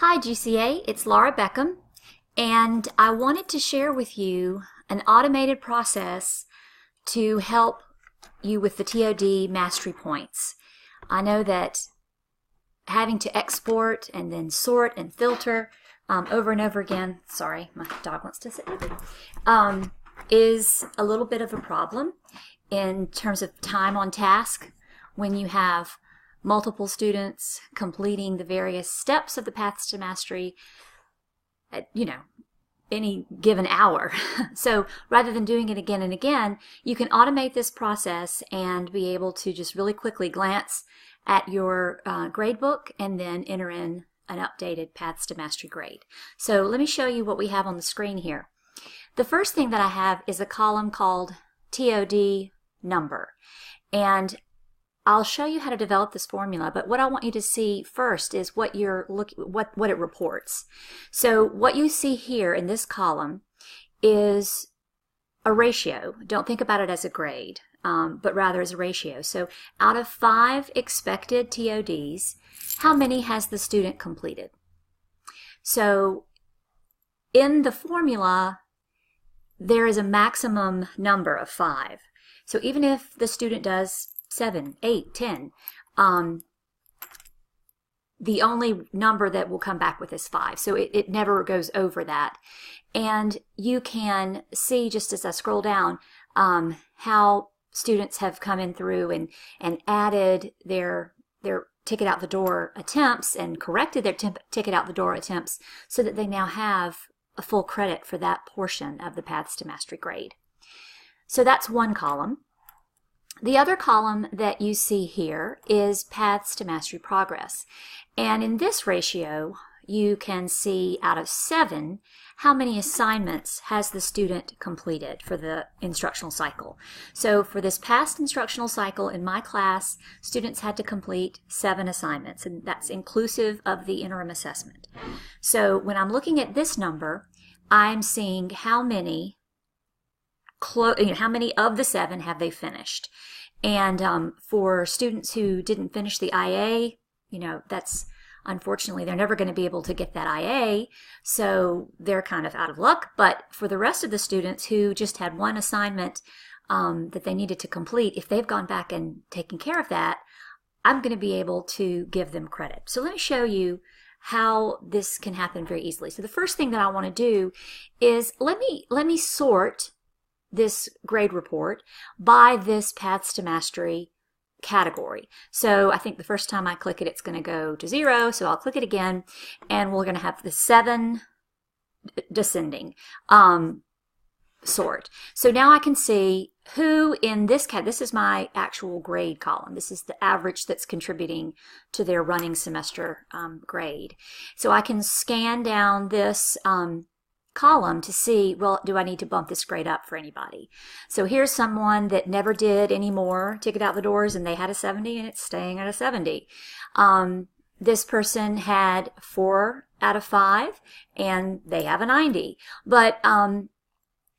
Hi GCA, it's Laura Beckham, and I wanted to share with you an automated process to help you with the TOD mastery points. I know that having to export and then sort and filter over and over again, sorry, my dog wants to sit with me, is a little bit of a problem in terms of time on task when you have multiple students completing the various steps of the Paths to Mastery at, any given hour. So rather than doing it again and again, you can automate this process and be able to just really quickly glance at your gradebook and then enter in an updated Paths to Mastery grade. So let me show you what we have on the screen here. The first thing that I have is a column called TOD number, and I'll show you how to develop this formula, but what I want you to see first is what it reports. So what you see here in this column is a ratio. Don't think about it as a grade, but rather as a ratio. So out of 5 expected TODs, how many has the student completed? So in the formula, there is a maximum number of 5. So even if the student does 7, 8, 10, the only number that will come back with is 5. So it never goes over that. And you can see, just as I scroll down, how students have come in through and added their ticket out the door attempts and corrected their ticket out the door attempts so that they now have a full credit for that portion of the Paths to Mastery grade. So that's one column. The other column that you see here is Paths to Mastery progress. And in this ratio, you can see out of 7, how many assignments has the student completed for the instructional cycle. So for this past instructional cycle in my class, students had to complete 7 assignments, and that's inclusive of the interim assessment. So when I'm looking at this number, I'm seeing how many of the 7 have they finished. And for students who didn't finish the IA, that's unfortunately they're never going to be able to get that IA, so they're kind of out of luck. But for the rest of the students who just had one assignment that they needed to complete, if they've gone back and taken care of that, I'm going to be able to give them credit. So let me show you how this can happen very easily. So the first thing that I want to do is let me sort this grade report by this Paths to Mastery category. So I think the first time I click it, it's going to go to 0. So I'll click it again, and we're going to have the 7 descending sort. So now I can see who in this this is my actual grade column. This is the average that's contributing to their running semester grade. So I can scan down this column to see, well, do I need to bump this grade up for anybody? So here's someone that never did any more ticket out the doors, and they had a 70, and it's staying at a 70. This person had 4 out of 5, and they have a 90. But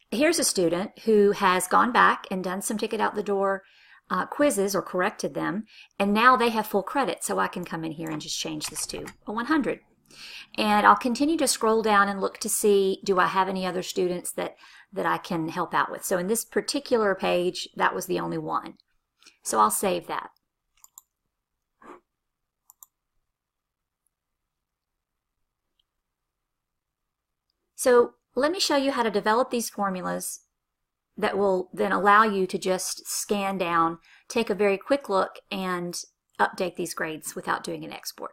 here's a student who has gone back and done some ticket out the door quizzes or corrected them, and now they have full credit. So I can come in here and just change this to a 100. And I'll continue to scroll down and look to see, do I have any other students that I can help out with? So in this particular page, that was the only one. So I'll save that. So let me show you how to develop these formulas that will then allow you to just scan down, take a very quick look, and update these grades without doing an export.